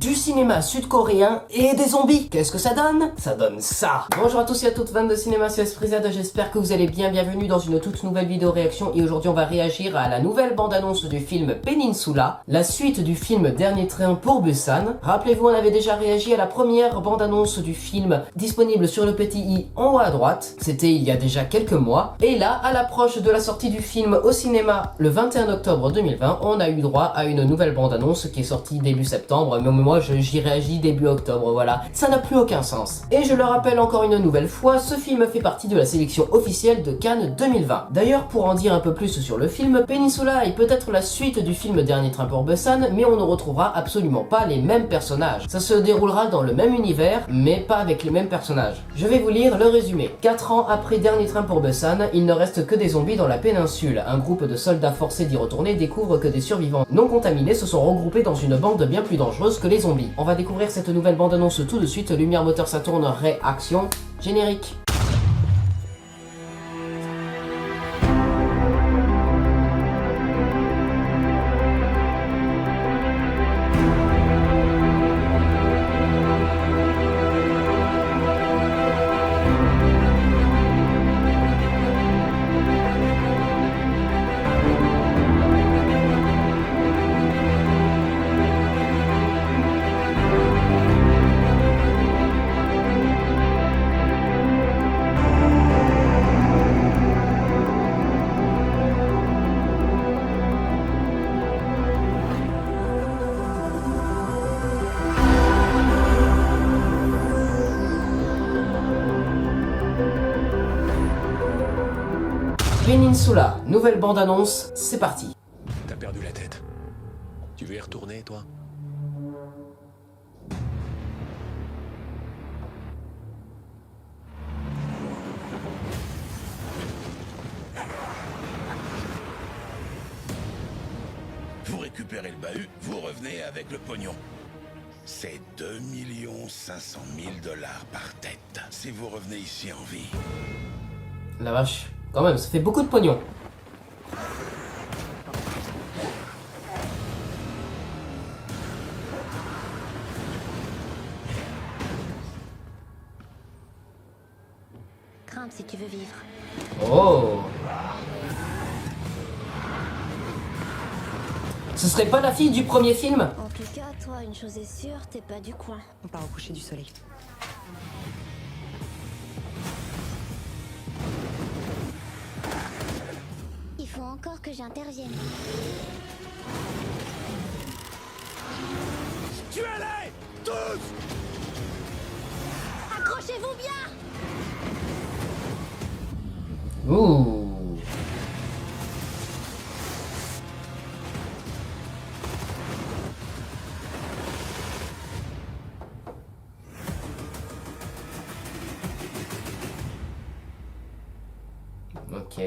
du cinéma sud-coréen et des zombies. Qu'est-ce que ça donne? Ça donne ça. Bonjour à tous et à toutes fans de cinéma, c'est Esprizade, j'espère que vous allez bien. Bienvenue dans une toute nouvelle vidéo réaction et aujourd'hui on va réagir à la nouvelle bande-annonce du film Peninsula, la suite du film Dernier train pour Busan. Rappelez-vous, on avait déjà réagi à la première bande-annonce du film disponible sur le petit i en haut à droite. C'était il y a déjà quelques mois. Et là, à l'approche de la sortie du film au cinéma le 21 octobre 2020, on a eu droit à une nouvelle bande-annonce qui est sortie début septembre, mais moi j'y réagis début octobre, voilà. Ça n'a plus aucun sens. Et je le rappelle encore une nouvelle fois, ce film fait partie de la sélection officielle de Cannes 2020. D'ailleurs, pour en dire un peu plus sur le film, Peninsula est peut-être la suite du film Dernier train pour Busan, mais on ne retrouvera absolument pas les mêmes personnages. Ça se déroulera dans le même univers, mais pas avec les mêmes personnages. Je vais vous lire le résumé. 4 ans après Dernier train pour Busan, il ne reste que des zombies dans la péninsule. Un groupe de soldats forcés d'y retourner découvre que des survivants non contaminés se sont regroupés dans une bande bien plus dangereuse que les zombies. On va découvrir cette nouvelle bande-annonce tout de suite. Lumière, moteur, ça tourne, réaction, générique. Peninsula, nouvelle bande-annonce, c'est parti. T'as perdu la tête. Tu veux y retourner, toi? Vous récupérez le bahut, vous revenez avec le pognon. C'est 2 500 000 $ par tête. Si vous revenez ici en vie. La vache, quand même, ça fait beaucoup de pognon. Grimpe si tu veux vivre. Oh. Ce serait pas la fille du premier film? En tout cas, toi, une chose est sûre, t'es pas du coin. On part au coucher du soleil. Il faut encore que j'intervienne. Tuez-les tous! Accrochez-vous bien! Ouh. Ok.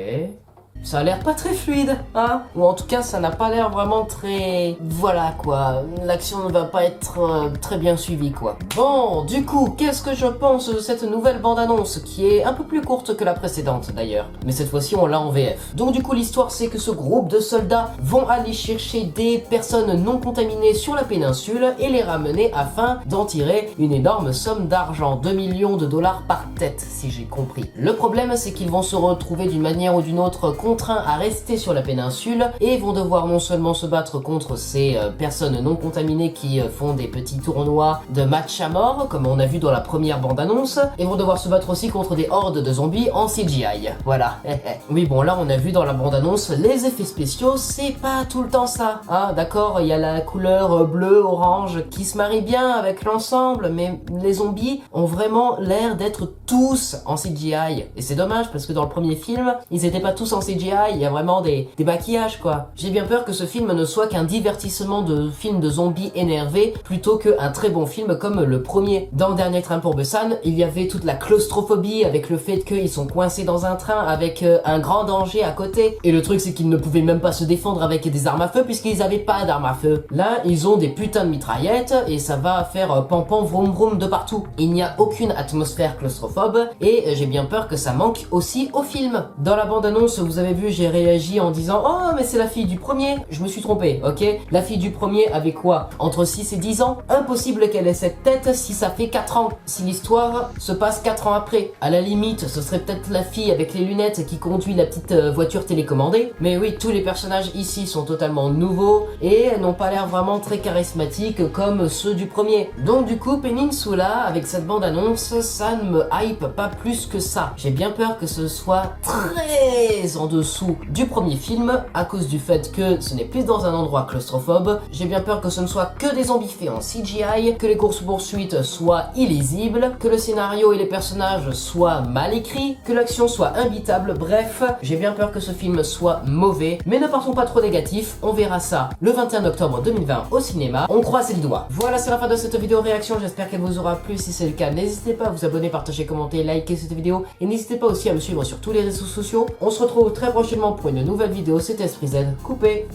Ça a l'air pas très fluide, hein? Ou en tout cas, ça n'a pas l'air vraiment très... Voilà, quoi. L'action ne va pas être très bien suivie, quoi. Bon, du coup, qu'est-ce que je pense de cette nouvelle bande-annonce, qui est un peu plus courte que la précédente, d'ailleurs. Mais cette fois-ci, on l'a en VF. Donc du coup, l'histoire, c'est que ce groupe de soldats vont aller chercher des personnes non contaminées sur la péninsule et les ramener afin d'en tirer une énorme somme d'argent. 2 millions de $ par tête, si j'ai compris. Le problème, c'est qu'ils vont se retrouver d'une manière ou d'une autre contraints à rester sur la péninsule et vont devoir non seulement se battre contre ces personnes non contaminées qui font des petits tournois de match à mort, comme on a vu dans la première bande-annonce, et vont devoir se battre aussi contre des hordes de zombies en CGI. Voilà. Oui, bon, là, on a vu dans la bande-annonce, les effets spéciaux, c'est pas tout le temps ça. Hein, d'accord, il y a la couleur bleu, orange, qui se marie bien avec l'ensemble, mais les zombies ont vraiment l'air d'être tous en CGI. Et c'est dommage, parce que dans le premier film, ils étaient pas tous en CGI, il y a vraiment des maquillages, quoi. J'ai bien peur que ce film ne soit qu'un divertissement de film de zombies énervés, plutôt qu'un très bon film comme le premier. Dans Dernier train pour Busan, il y avait toute la claustrophobie avec le fait qu'ils sont coincés dans un train avec un grand danger à côté. Et le truc, c'est qu'ils ne pouvaient même pas se défendre avec des armes à feu puisqu'ils avaient pas d'armes à feu. Là, ils ont des putains de mitraillettes et ça va faire pam-pam vroom vroom de partout. Il n'y a aucune atmosphère claustrophobe et j'ai bien peur que ça manque aussi au film. Dans la bande-annonce, vous avez vu, j'ai réagi en disant oh mais c'est la fille du premier. Je me suis trompé, ok? La fille du premier avait quoi? Entre 6 et 10 ans? Impossible qu'elle ait cette tête si ça fait 4 ans. Si l'histoire se passe 4 ans après. À la limite, ce serait peut-être la fille avec les lunettes qui conduit la petite voiture télécommandée. Mais oui, tous les personnages ici sont totalement nouveaux et n'ont pas l'air vraiment très charismatiques comme ceux du premier. Donc du coup, Peninsula, avec cette bande-annonce, ça ne me hype pas plus que ça. J'ai bien peur que ce soit très en dessous du premier film à cause du fait que ce n'est plus dans un endroit claustrophobe. J'ai bien peur que ce ne soit que des zombies faits en CGI, que les courses-poursuites soient illisibles, que le scénario et les personnages soient mal écrits, que l'action soit imbitable. Bref, j'ai bien peur que ce film soit mauvais, mais ne partons pas trop négatif, on verra ça le 21 octobre 2020 au cinéma. On croise les doigts. Voilà, c'est la fin de cette vidéo réaction, j'espère qu'elle vous aura plu. Si c'est le cas, n'hésitez pas à vous abonner, partager, commenter, liker cette vidéo et n'hésitez pas aussi à me suivre sur tous les réseaux sociaux. On se retrouve très prochainement pour une nouvelle vidéo, c'était Esprit Z, coupé.